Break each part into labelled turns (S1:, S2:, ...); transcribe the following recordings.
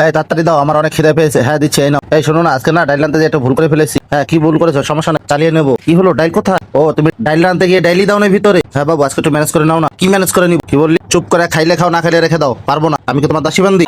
S1: এই তাড়াতাড়ি দাও, আমার অনেক খিদে পেয়েছে। হ্যাঁ দিচ্ছি, এই নাও। এই শোনো না, আজকে না ডাইল আনতে যে একটু ভুল করে ফেলেছি। হ্যাঁ কি ভুল করেছো? সমস্যা নেই, চালিয়ে নেবো। কি হলো, ডাইল কোথায়? ও তুমি ডাইল আনতে গিয়ে ডাইলি দাও না ভিতরে? হ্যাঁ বাবু, আজকে একটু ম্যানেজ করে নাও না। কি ম্যানেজ করে নিব? কি বললি? চুপ করে খাইলে খাও, না খাইলে রেখে দাও। পারবো না, আমি কি তোমার দাসী বান্দি?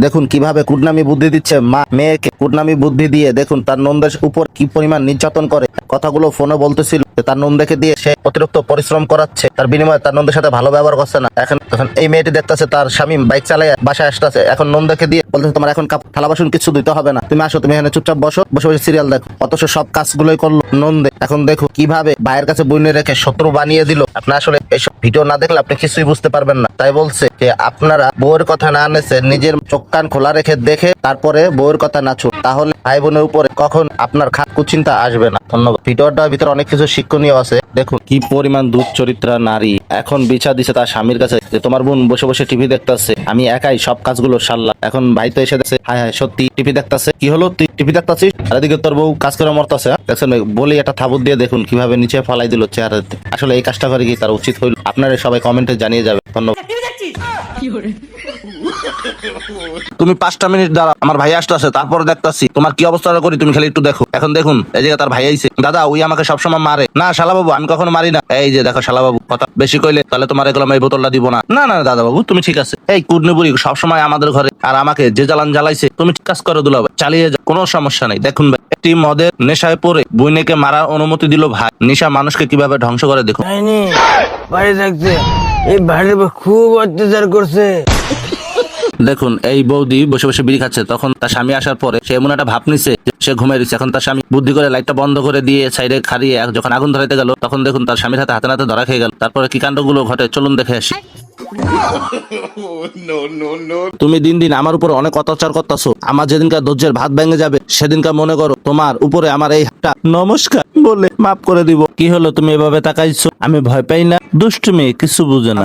S1: দেখুন কিভাবে কুটনামি বুদ্ধি দিচ্ছে মা মেয়েকে। কুটনামি বুদ্ধি দিয়ে দেখুন তার নন্দের উপর কি পরিমাণ নির্যাতন করে। কথাগুলো ফোনে বলতেছিল যে তার নন্দকে দিয়ে সে অতিরিক্ত পরিশ্রম করাচ্ছে, তার বিনিময়ে তার নন্দের সাথে ভালো ব্যবহার করছে না। এখন এখন এই মেয়েটি দেখতেছে তার স্বামী বাইক চালায় বাসায় আসতেছে, এখন নন্দকে দিয়ে বলতেছে তোমার এখন থালা বাসন কিছু দিতে হবে না, তুমি আসো, তুমি এখানে চুপচাপ বসে বসে সিরিয়াল দেখো। অথচ সব কাজগুলোই করলো নন্দে। এখন দেখো কিভাবে ভাইয়ের কাছে বইনে রেখে শত্রু বানিয়ে দিল। আপনি আসলে এইসব ভিডিও না দেখলে আপনি কিছুই বুঝতে পারবেন না। তাই বলছে যে আপনারা বউয়ের কথা না নেছে নিজের চোখ কান খোলা রেখে দেখে তারপরে বউয়ের কথা নাচুন, তাহলে ভাই বোনের উপরে কখন আপনার কুচিন্তা আসবে না। ধন্যবাদ। ভিডিওটার ভিতরে অনেক কিছু শিক্ষণীয় আছে। দেখুন কি পরিমাণ দুধ চরিত্রা নারী এখন বিচার দিছে তার স্বামীর কাছে যে তোমার বোন বসে বসে টিভি দেখতেছে, আমি একাই সব কাজগুলো সারলাম। এখন ভাই তো এসে দেখছে হায় হায় সত্যি টিভি দেখতেছে। কি হলো, তুই টিভি দেখতেছিস আর এদিকে তোর বউ কাজ করে মরতেছে? দেখছেন বলি একটা থাবুত দিয়ে দেখুন কিভাবে নিচে ফালাই দিল চেহারাতে। আসলে এই কাজটা করে কি তার উচিত হইল? আপনারা সবাই কমেন্টে জানিয়ে যাবে। ধন্যবাদ। তুমি 5টা মিনিট দাঁড়াও, আমার ভাই আসতেছে, তারপর দেখতাছি তোমার কি অবস্থাটা করি। তুমি খালি একটু দেখো। এখন দেখুন এই জায়গায় তার ভাই আইছে। দাদা ওই আমাকে সবসময় মারে। না শালা বাবু, আমি কখনো মারি না। এই যে দেখো শালা বাবু, কথা বেশি কইলে তাহলে তোমার এগুলো এই বোতলটা দিব না। না না দাদা বাবু, তুমি ঠিক আছে। এই কুটনি বুড়ি সবসময় আমাদের ঘরে আর আমাকে যে জ্বালান জ্বালাইছে, তুমি ঠিক কাজ করে দিল, চালিয়ে যাও, কোনো সমস্যা নেই। দেখুন ভাই, একটি মদের নেশায় পড়ে বইনেকে মারার অনুমতি দিল ভাই। নেশা মানুষকে কিভাবে ধ্বংস করে দেখুন।
S2: বাড়ি থাকছে এই বাড়ির উপর খুব অত্যাচার করছে।
S1: দেখুন এই বৌদি বসে বসে বিড়ি খাচ্ছে, তখন তার স্বামী আসার পরে সে এমন একটা ভাব নিছে যে সে ঘুমিয়ে দিচ্ছে। এখন তার স্বামী বুদ্ধি করে লাইটটা বন্ধ করে দিয়ে সাইডে খাড়িয়ে যখন আগুন ধরাইতে গেল, তখন দেখুন তার স্বামীর হাতে হাতে নাতে ধরা খেয়ে গেল। তারপরে কি কাণ্ডগুলো ঘটে চলুন দেখে আসি। তুমি দিন দিন আমার উপর অনেক অত্যাচার করতেছো। আমার যেদিনকার ধৈর্যের ভাত ভেঙে যাবে সেদিনকার মনে করো তোমার উপরে আমার এই হাতটা নমস্কার বলে মাফ করে দিব। কি হলো তুমি এভাবে তাকাইছো? আমি ভয় পাই না, দুষ্টু মেয়ে কিছু বুঝে না।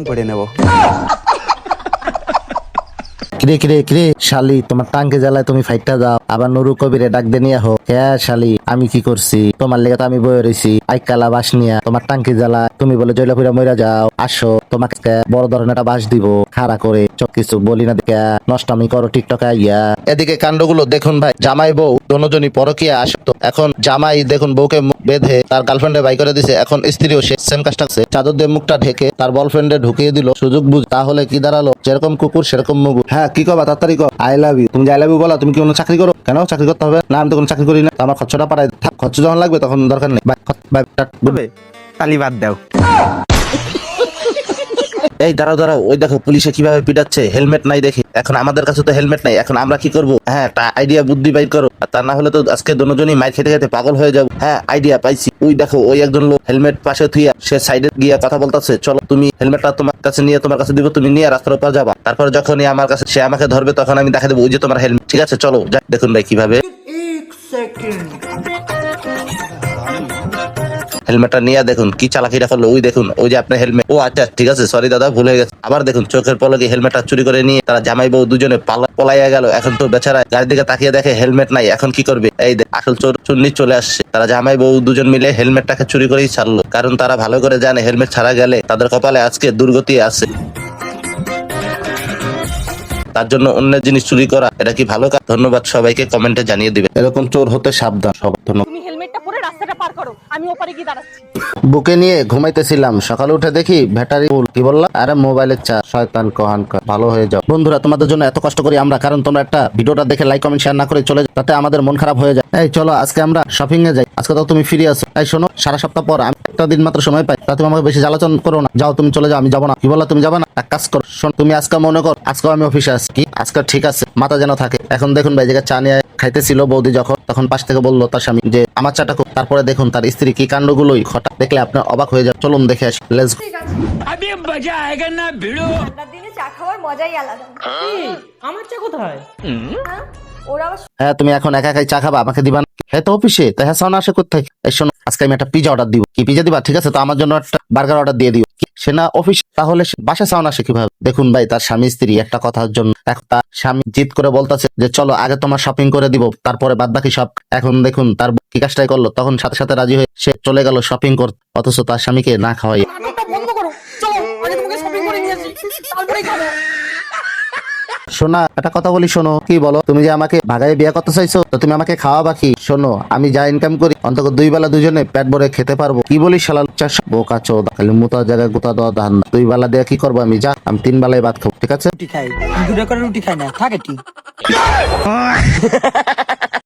S1: কিরে কিরে কিরে শালি, তোমার টাঙ্কে জ্বালায় তুমি ফাইটটা যাও, আবার নুরু কবিরে ডাক দে নিয়ে হো। হ্যাঁ শালি, আমি কি করছি? তোমার লেগে তো আমি বয়ে রয়েছি আইকালা বাস নিয়া। তোমার টাঙ্কি জ্বালায় তুমি বলে জয়লাপুরা মইরা যাও। আসো, তোমাকে বড় ধরনের একটা বাস দিব খাড়া করে। সব কিছু বলি না দেখে নষ্টামি করো টিকটকে আইয়া। এদিকে কাণ্ডগুলো দেখুন ভাই, জামাই বউ দোনোজনই পরকীয়া আসতো। এখন জামাই দেখুন বউকে মুখ বেঁধে তার গার্লফ্রেন্ডে বাই করে দিছে। এখন স্ত্রীও সে সেম কাজটা করছে, চাদর দিয়ে মুখটা ঢেকে তার বয়ফ্রেন্ডে ঢুকিয়ে দিল সুযোগ বুঝ। তাহলে কি দাঁড়ালো? যেরকম কুকুর সেরকম মুগু। হ্যাঁ কি কবা তাড়াতাড়ি কর। I love you. তুমি যে আই লাভ ইউ বলো, তুমি কি কোনো চাকরি করো? কেন চাকরি করতে হবে? না আমি তো কোনো চাকরি করি না, আমার খরচটা পাঠাই। খরচ যখন লাগবে তখন দরকার নেই।
S2: তালি বাদ দাও।
S1: এই দাঁড়াও দাঁড়াও, ওই দেখো পুলিশে কিভাবে পিটাচ্ছে, হেলমেট নাই দেখে। এখন আমাদের কাছে তো হেলমেট নাই, এখন আমরা কি করবো? হ্যাঁ একটা আইডিয়া বুদ্ধি বাইর করো, আর তা না হলে তো আজকে দুজনই মাইর খেতে খেতে পাগল হয়ে যাবো। হ্যাঁ আইডিয়া পাইছি। ওই দেখো ওই একজন লোক হেলমেট পাশে থুইয়া সে সাইডে গিয়ে কথা বলতেছে। চলো তুমি হেলমেটটা তোমার কাছে নিয়ে তোমার কাছে দিব, তুমি নিয়ে রাস্তার উপর যাবা। তারপর যখনই আমার কাছে সে আমাকে ধরবে তখন আমি দেখা দেবো ওই যে তোমার হেলমেট। ঠিক আছে চলো যাক। দেখুন ভাই কিভাবে হেলমেটটা নিয়ে দেখুন কি চালাকিটা করলো। ওই দেখুন ওই যে আপনার হেলমেট। ও আচ্ছা ঠিক আছে, সরি দাদা ভুল হয়ে গেছে। আবার দেখুন চোখের পলকে হেলমেটটা চুরি করে নিয়ে তারা জামাই বউ দুজনে পলাইয়া গেল। এখন তো বেচারা গাড়ির দিকে তাকিয়ে দেখে হেলমেট নাই, এখন কি করবে? এই আসল চোর চুন্নি চলে আসছে। তারা জামাই বউ দুজন মিলে হেলমেটটাকে চুরি করেই ছাড়লো, কারণ তারা ভালো করে জানে হেলমেট ছাড়া গেলে তাদের কপালে আজকে দুর্গতি আছে। তার জন্য অন্যের জিনিস চুরি করা এটা কি ভালো কাজ? ধন্যবাদ, সবাইকে কমেন্টে জানিয়ে দিবে। এরকম চোর হতে সাবধান সবাই। ধন্যবাদ।
S3: তুমি হেলমেটটা পরে রাস্তাটা পার করো, আমি ওপারে গিয়ে দাঁড়াচ্ছি।
S1: বুকে নিয়ে ঘুমাইতেছিলাম, সকালে উঠে দেখি ব্যাটারি ফুল। কি বললাম? আরে মোবাইলের চার্জ। শয়তান কহান, ভালো হয়ে যাও। বন্ধুরা তোমাদের জন্য এত কষ্ট করি আমরা, কারণ তোমরা একটা ভিডিওটা দেখে লাইক কমেন্ট শেয়ার না করে চলে যাও, তাতে আমাদের মন খারাপ হয়ে যায়। এই চলো আজকে আমরা শপিং এ যাই। আজকে তো তুমি ফ্রি আছো। এই শোনো, সারা সপ্তাহ পর আমি একটা দিন মাত্র সময় পাই, তা তুমি আমাকে বেশি জ্বালাচন করো না। যাও তুমি চলে যাও, আমি যাবো না। কি বললা? তুমি যাবে না? এক কাজ করো, শোন তুমি আজকে মনে কর আজকে আমি অফিসে আছি। কি আজকে ঠিক আছে, মাথা যেন থাকে। এখন দেখুন ভাই জায়গায় চা নিয়ে খাইতেছিল বৌদি, যখন তখন পাশ থেকে বললো তার স্বামী যে আমার চাটা খুব। তারপরে দেখুন তার স্ত্রী কি কাণ্ডগুলোই ঘটা, দেখলে আপনার অবাক হয়ে যাবে। চলুন দেখে আসি। Let's go.
S4: ঠান্ডার দিনে চা খাওয়ার মজাই আলাদা।
S2: আমার চা কোথায়?
S4: হ্যাঁ? ওরা আবার
S1: হ্যাঁ তুমি এখন একা একাই চা খাবা, আমাকে দিবা না? হ্যাঁ তো অফিসে, তাই হ্যাঁ সাউন্ড আসে কোথায়? এই শোনো আজকে আমি একটা পিজা অর্ডার দিব। কি পিজা দিবা? ঠিক আছে তো আমার জন্য একটা বার্গার অর্ডার দিয়ে দিও। সে না অফিস, তাহলে বাসায় সাউন্ড আসে কিভাবে? দেখুন ভাই তার স্বামী স্ত্রী একটা কথার জন্য তার স্বামী জিদ করে বলতেছে যে চলো আগে তোমার শপিং করে দিব, তারপরে বাদ বাকি সব। এখন দেখুন তার কি কাজটাই করলো, তখন সাথে সাথে রাজি হয়ে সে চলে গেল শপিং করতে, অথচ তার স্বামীকে না খাওয়াই।
S3: নাটকটা বন্ধ করো, চলো আগে তোমাকে শপিং করে নিয়ে আসি, তারপরেই খাবো।
S1: শোনা একটা কথা বলি, শোনো। কি বলো? তুমি যে আমাকে ভাগায় বিয়ে করতে চাইছো, তো তুমি আমাকে খাওয়া বাকি। শোনো, আমি যা ইনকাম করি অন্তত 2 বেলা দুজনে পেট ভরে খেতে পারবো। কি বলিস শালা চাষ বোকা চোদা, খালি মুতার জায়গায় গুতা দেওয়া ধান। 2 বেলা দিয়ে কি করবো আমি? যা, আমি 3 বেলায় ভাত খাবো, ঠিক আছে?
S5: রুটি খাই, 2 করে রুটি খাই না, থাকে ঠিক।